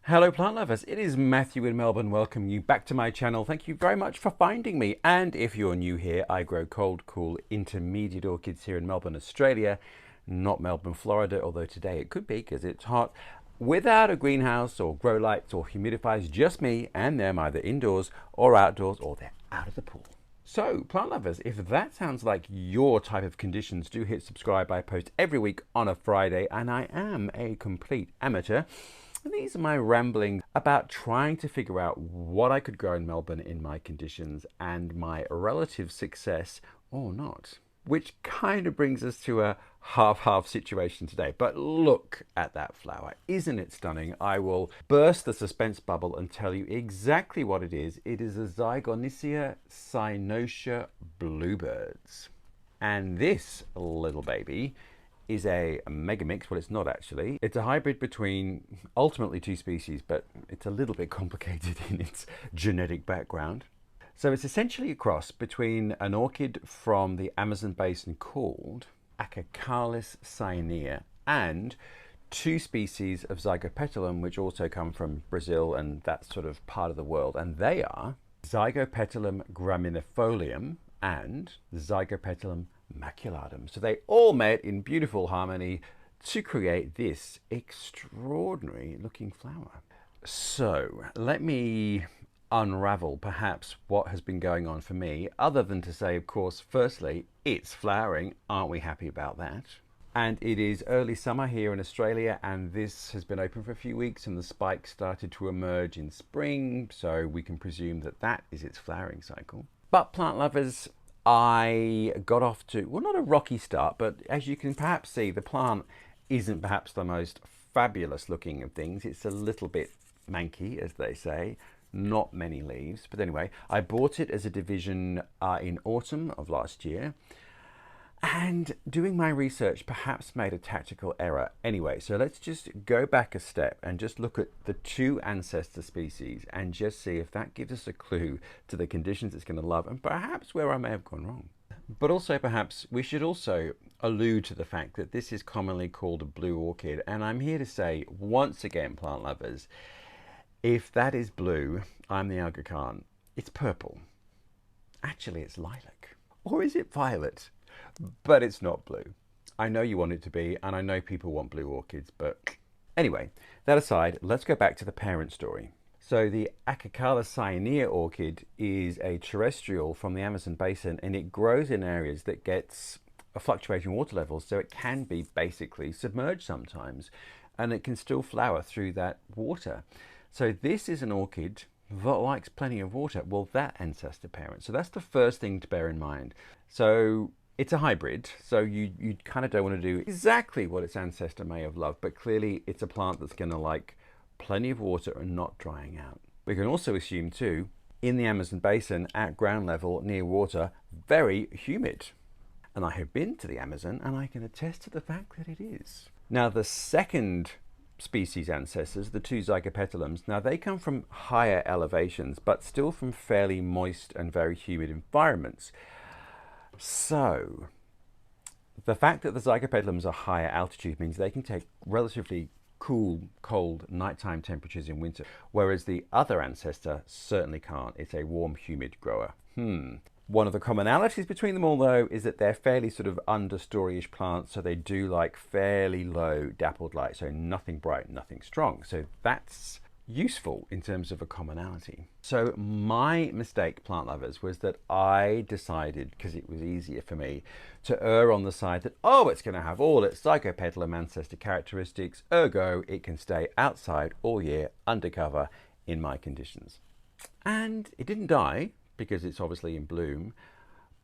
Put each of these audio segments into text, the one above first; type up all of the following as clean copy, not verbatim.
Hello plant lovers, it is Matthew in Melbourne. Welcome you back to my channel. Thank you very much for finding me. And if you're new here, I grow cold, cool, intermediate orchids here in Melbourne, Australia, not Melbourne, Florida, although today it could be because it's hot, without a greenhouse or grow lights or humidifiers, just me and them either indoors or outdoors, or they're out of the pool. So, plant lovers, if that sounds like your type of conditions, do hit subscribe. I post every week on a Friday, and I am a complete amateur. And these are my ramblings about trying to figure out what I could grow in Melbourne in my conditions and my relative success or not. Which kind of brings us to a half-half situation today. But look at that flower. Isn't it stunning? I will burst the suspense bubble and tell you exactly what it is. It is a Zygonisia Cynosure Blue Birds. And this little baby is a mega mix. Well, it's not actually. It's a hybrid between ultimately two species, but it's a little bit complicated in its genetic background. So it's essentially a cross between an orchid from the Amazon basin called Acacalis cyanea and two species of Zygopetalum, which also come from Brazil and that sort of part of the world. And they are Zygopetalum graminifolium and Zygopetalum maculatum. So they all met in beautiful harmony to create this extraordinary looking flower. So let me unravel perhaps what has been going on for me, other than to say, of course, firstly, it's flowering. Aren't we happy about that? And it is early summer here in Australia, and this has been open for a few weeks, and the spikes started to emerge in spring, so we can presume that that is its flowering cycle. But plant lovers, I got off to, well, not a rocky start, but as you can perhaps see, the plant isn't perhaps the most fabulous looking of things. It's a little bit manky, as they say. Not many leaves, but anyway, I bought it as a division in autumn of last year, and doing my research perhaps made a tactical error. Anyway, so let's just go back a step and just look at the two ancestor species and just see if that gives us a clue to the conditions it's going to love and perhaps where I may have gone wrong. But also perhaps we should also allude to the fact that this is commonly called a blue orchid, and I'm here to say once again, plant lovers, if that is blue, I'm the Aga Khan. It's purple. Actually, it's lilac. Or is it violet? But it's not blue. I know you want it to be, and I know people want blue orchids, but anyway, that aside, let's go back to the parent story. So the Acacalis cyanea orchid is a terrestrial from the Amazon basin, and it grows in areas that gets fluctuating water levels, so it can be basically submerged sometimes, and it can still flower through that water. So this is an orchid that likes plenty of water. Well, that ancestor parent. So that's the first thing to bear in mind. So it's a hybrid. So you kind of don't want to do exactly what its ancestor may have loved, but clearly it's a plant that's going to like plenty of water and not drying out. We can also assume too, in the Amazon basin at ground level near water, very humid. And I have been to the Amazon and I can attest to the fact that it is. Now the second species ancestors, the two Zygopetalums, now they come from higher elevations, but still from fairly moist and very humid environments. So the fact that the Zygopetalums are higher altitude means they can take relatively cool, cold nighttime temperatures in winter, whereas the other ancestor certainly can't. It's a warm, humid grower. One of the commonalities between them all, though, is that they're fairly sort of understory-ish plants, so they do like fairly low dappled light, so nothing bright, nothing strong. So that's useful in terms of a commonality. So my mistake, plant lovers, was that I decided, because it was easier for me, to err on the side that, oh, it's going to have all its Zygopetalum ancestor characteristics, ergo it can stay outside all year, undercover, in my conditions. And it didn't die, because it's obviously in bloom,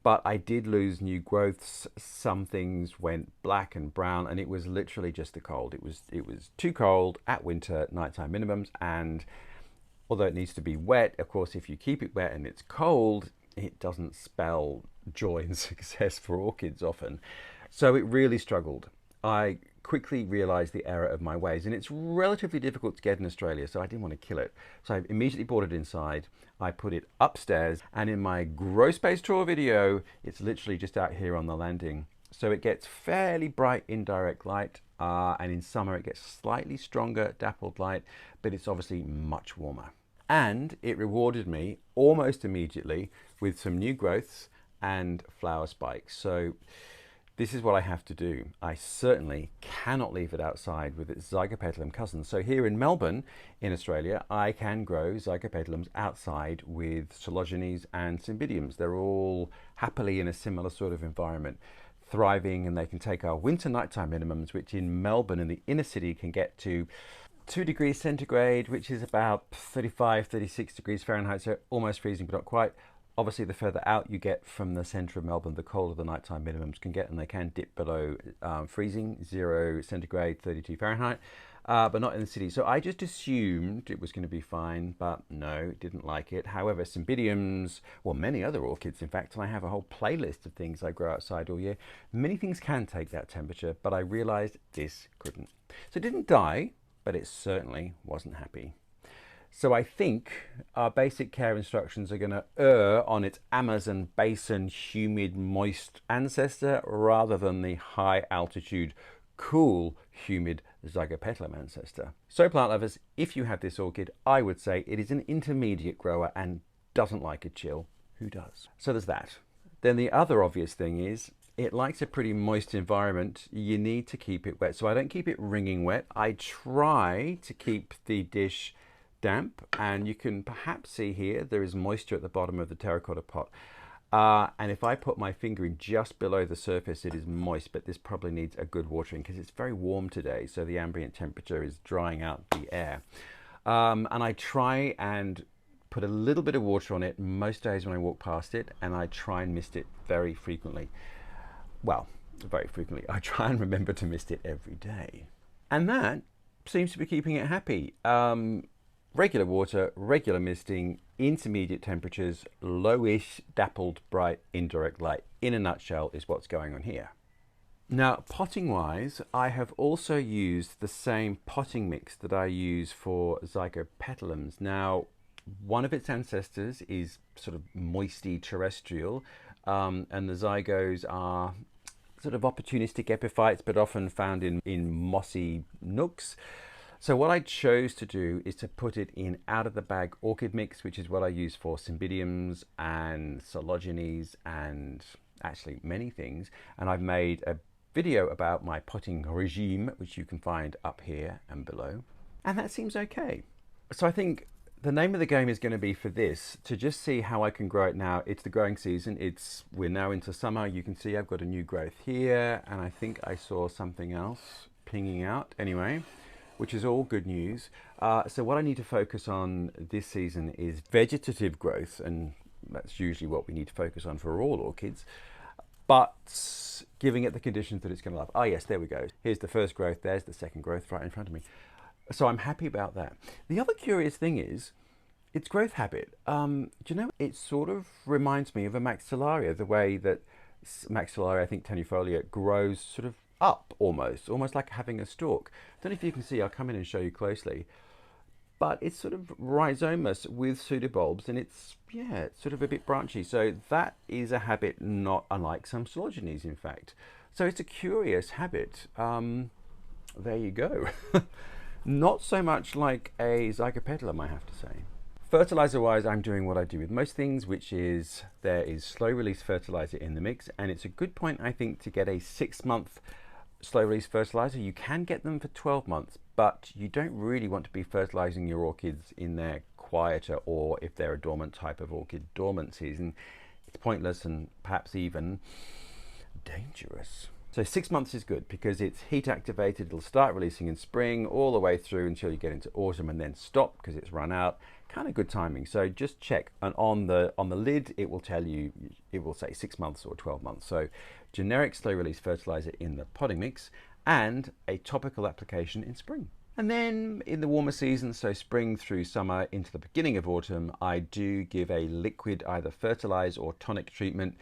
but I did lose new growths. Some things went black and brown, and it was literally just the cold. It was too cold at winter, nighttime minimums, and although it needs to be wet, of course, if you keep it wet and it's cold, it doesn't spell joy and success for orchids often. So it really struggled. I quickly realized the error of my ways, and it's relatively difficult to get in Australia, so I didn't want to kill it. So I immediately brought it inside. I put it upstairs, and in my grow space tour video, it's literally just out here on the landing. So it gets fairly bright indirect light, and in summer it gets slightly stronger dappled light, but it's obviously much warmer. And it rewarded me almost immediately with some new growths and flower spikes. So this is what I have to do. I certainly cannot leave it outside with its Zygopetalum cousins. So here in Melbourne, in Australia, I can grow Zygopetalums outside with Coleogenes and Cymbidiums. They're all happily in a similar sort of environment, thriving, and they can take our winter nighttime minimums, which in Melbourne in the inner city can get to 2 degrees centigrade, which is about 35, 36 degrees Fahrenheit, so almost freezing, but not quite. Obviously, the further out you get from the centre of Melbourne, the colder the nighttime minimums can get, and they can dip below freezing, 0 centigrade, 32 Fahrenheit, but not in the city. So I just assumed it was going to be fine, but no, didn't like it. However, Cymbidiums, well, many other orchids, in fact, and I have a whole playlist of things I grow outside all year. Many things can take that temperature, but I realised this couldn't. So it didn't die, but it certainly wasn't happy. So I think our basic care instructions are going to err on its Amazon basin, humid, moist ancestor rather than the high altitude, cool, humid Zygopetalum ancestor. So plant lovers, if you have this orchid, I would say it is an intermediate grower and doesn't like a chill. Who does? So there's that. Then the other obvious thing is it likes a pretty moist environment. You need to keep it wet. So I don't keep it wringing wet. I try to keep the dish damp, and you can perhaps see here there is moisture at the bottom of the terracotta pot, and if I put my finger in just below the surface, it is moist, but this probably needs a good watering because it's very warm today, so the ambient temperature is drying out the air. And I try and put a little bit of water on it most days when I walk past it, and I try and mist it very frequently. Well, very frequently. I try and remember to mist it every day, and that seems to be keeping it happy. Regular water, regular misting, intermediate temperatures, lowish, dappled, bright, indirect light, in a nutshell, is what's going on here. Now, potting wise, I have also used the same potting mix that I use for Zygopetalums. Now, one of its ancestors is sort of moisty terrestrial, and the zygos are sort of opportunistic epiphytes, but often found in mossy nooks. So what I chose to do is to put it in out of the bag orchid mix, which is what I use for Cymbidiums and Coleogenes and actually many things. And I've made a video about my potting regime, which you can find up here and below. And that seems okay. So I think the name of the game is going to be for this, to just see how I can grow it now. It's the growing season. We're now into summer. You can see I've got a new growth here, and I think I saw something else pinging out anyway, which is all good news. So what I need to focus on this season is vegetative growth, and that's usually what we need to focus on for all orchids, but giving it the conditions that it's going to love. Oh yes, there we go. Here's the first growth, there's the second growth right in front of me. So I'm happy about that. The other curious thing is its growth habit. Do you know, it sort of reminds me of a Maxillaria, the way that Maxillaria, I think tenuifolia, grows sort of up almost like having a stalk. Don't know if you can see, I'll come in and show you closely, but it's sort of rhizomous with pseudobulbs, and it's sort of a bit branchy. So that is a habit not unlike some Coleogenes, in fact. So it's a curious habit. There you go. Not so much like a Zygopetalum, I have to say. Fertilizer wise, I'm doing what I do with most things, which is there is slow release fertilizer in the mix, and it's a good point, I think, to get a 6-month slow release fertilizer. You can get them for 12 months, but you don't really want to be fertilizing your orchids in their quieter, or if they're a dormant type of orchid, dormant season. It's pointless and perhaps even dangerous. So 6 months is good because it's heat activated. It'll start releasing in spring all the way through until you get into autumn, and then stop because it's run out. Kind of good timing. So just check, and on the lid it will tell you, it will say 6 months or 12 months. So generic slow release fertilizer in the potting mix, and a topical application in spring. And then in the warmer season, so spring through summer into the beginning of autumn, I do give a liquid either fertilize or tonic treatment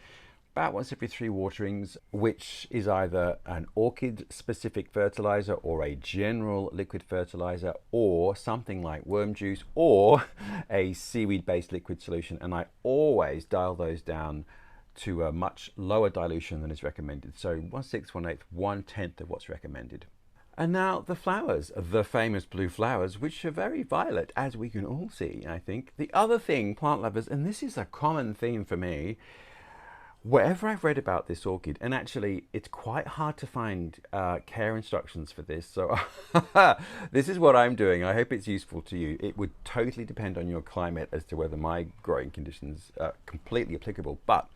about once every 3 waterings, which is either an orchid specific fertilizer or a general liquid fertilizer, or something like worm juice, or a seaweed based liquid solution. And I always dial those down to a much lower dilution than is recommended. So 1/6, 1/8, 1/10 of what's recommended. And now the flowers, the famous blue flowers, which are very violet, as we can all see, I think. The other thing, plant lovers, and this is a common theme for me, wherever I've read about this orchid, and actually it's quite hard to find care instructions for this, so this is what I'm doing. I hope it's useful to you. It would totally depend on your climate as to whether my growing conditions are completely applicable, but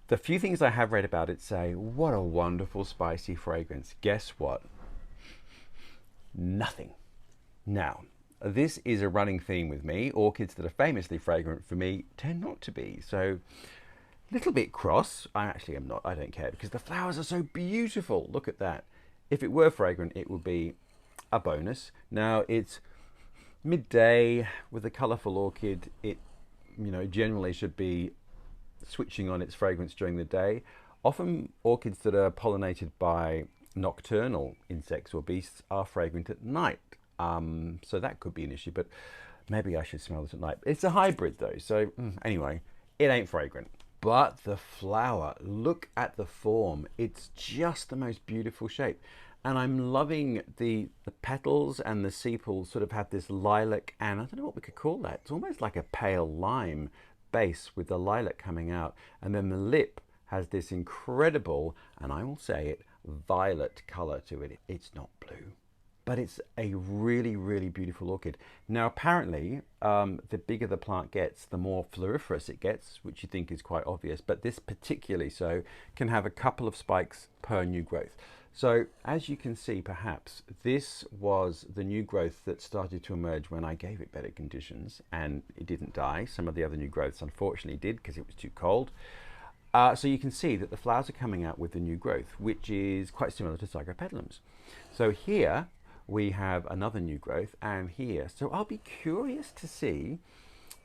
the few things I have read about it say, what a wonderful spicy fragrance. Guess what? Nothing. Now, this is a running theme with me. Orchids that are famously fragrant for me tend not to be. So, a little bit cross. I actually am not. I don't care because the flowers are so beautiful. Look at that. If it were fragrant, it would be a bonus. Now, it's midday with a colourful orchid. It, generally should be switching on its fragrance during the day. Often, orchids that are pollinated by nocturnal insects or beasts are fragrant at night, so that could be an issue, but maybe I should smell this at night. It's a hybrid though, so anyway, it ain't fragrant. But the flower, look at the form. It's just the most beautiful shape, and I'm loving the petals, and the sepals sort of have this lilac, and I don't know what we could call that. It's almost like a pale lime base with the lilac coming out, and then the lip has this incredible, and I will say it, violet color to it. It's not blue, but it's a really, really beautiful orchid. Now, apparently, the bigger the plant gets, the more floriferous it gets, which you think is quite obvious, but this particularly so can have a couple of spikes per new growth. So as you can see, perhaps this was the new growth that started to emerge when I gave it better conditions, and it didn't die. Some of the other new growths unfortunately did because it was too cold. So you can see that the flowers are coming out with the new growth, which is quite similar to Zygopetalums. So here we have another new growth, and here. So I'll be curious to see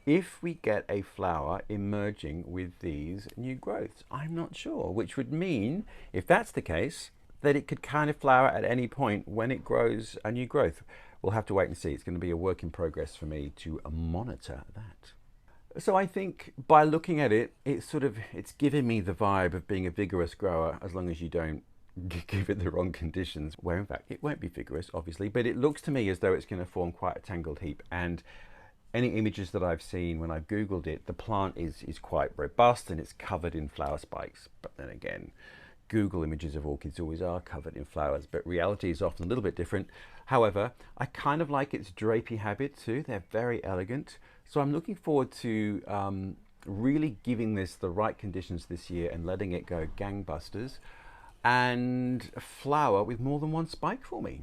if we get a flower emerging with these new growths. I'm not sure, which would mean, if that's the case, that it could kind of flower at any point when it grows a new growth. We'll have to wait and see. It's going to be a work in progress for me to monitor that. So I think by looking at it, it's giving me the vibe of being a vigorous grower, as long as you don't give it the wrong conditions, where in fact it won't be vigorous, obviously, but it looks to me as though it's going to form quite a tangled heap. And any images that I've seen when I've Googled it, the plant is quite robust and it's covered in flower spikes. But then again, Google images of orchids always are covered in flowers, but reality is often a little bit different. However, I kind of like its drapey habit too. They're very elegant. So I'm looking forward to really giving this the right conditions this year and letting it go gangbusters and flower with more than one spike for me.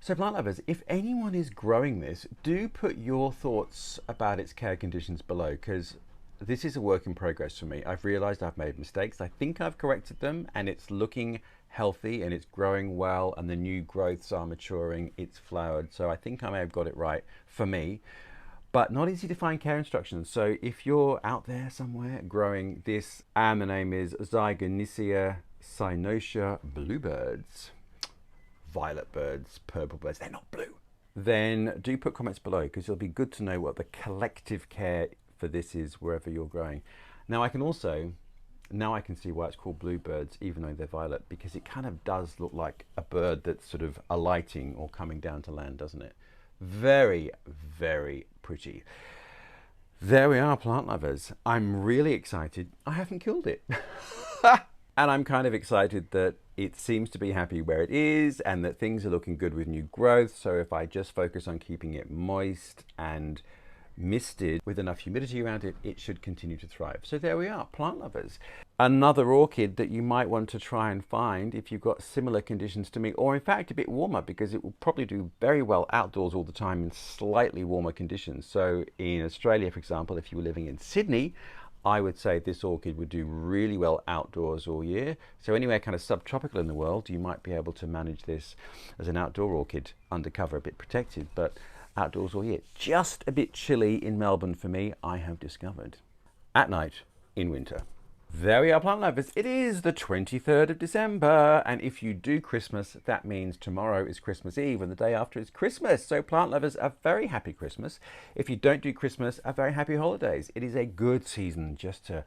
So plant lovers, if anyone is growing this, do put your thoughts about its care conditions below, because this is a work in progress for me. I've realized I've made mistakes. I think I've corrected them, and it's looking healthy and it's growing well, and the new growths are maturing, it's flowered. So I think I may have got it right for me, but not easy to find care instructions. So if you're out there somewhere growing this, and the name is Zygonisia Cynosure Blue Birds, violet birds, purple birds, they're not blue, then do put comments below, because it'll be good to know what the collective care for this is wherever you're growing. Now I can see why it's called bluebirds even though they're violet, because it kind of does look like a bird that's sort of alighting or coming down to land, doesn't it? Very, very pretty. There we are, plant lovers. I'm really excited. I haven't killed it. And I'm kind of excited that it seems to be happy where it is and that things are looking good with new growth. So if I just focus on keeping it moist and misted with enough humidity around it, it should continue to thrive. So there we are, plant lovers. Another orchid that you might want to try and find if you've got similar conditions to me, or in fact a bit warmer, because it will probably do very well outdoors all the time in slightly warmer conditions. So in Australia, for example, if you were living in Sydney, I would say this orchid would do really well outdoors all year. So anywhere kind of subtropical in the world, you might be able to manage this as an outdoor orchid, undercover, a bit protected, but outdoors all year. Just a bit chilly in Melbourne for me, I have discovered. At night in winter. There we are, plant lovers. It is the 23rd of December, and if you do Christmas, that means tomorrow is Christmas Eve and the day after is Christmas. So plant lovers, a very happy Christmas. If you don't do Christmas, a very happy holidays. It is a good season just to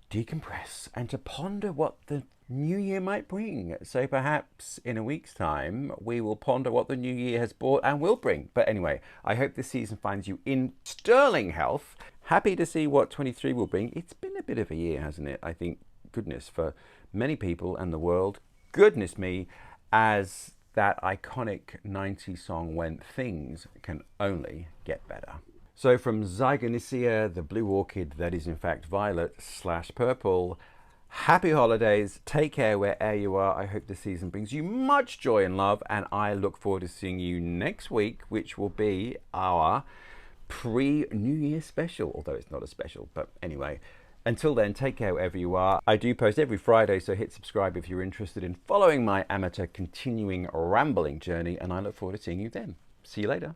decompress and to ponder what the new year might bring. So perhaps in a week's time, we will ponder what the new year has brought and will bring. But anyway, I hope this season finds you in sterling health. Happy to see what 23 will bring. It's been a bit of a year, hasn't it? I think, goodness, for many people and the world. Goodness me, as that iconic 90s song went, things can only get better. So from Zygonisia, the blue orchid that is in fact violet/purple, happy holidays, take care wherever you are. I hope the season brings you much joy and love, and I look forward to seeing you next week, which will be our pre-New Year special, although it's not a special, but anyway. Until then, take care wherever you are. I do post every Friday, so hit subscribe if you're interested in following my amateur continuing rambling journey, and I look forward to seeing you then. See you later.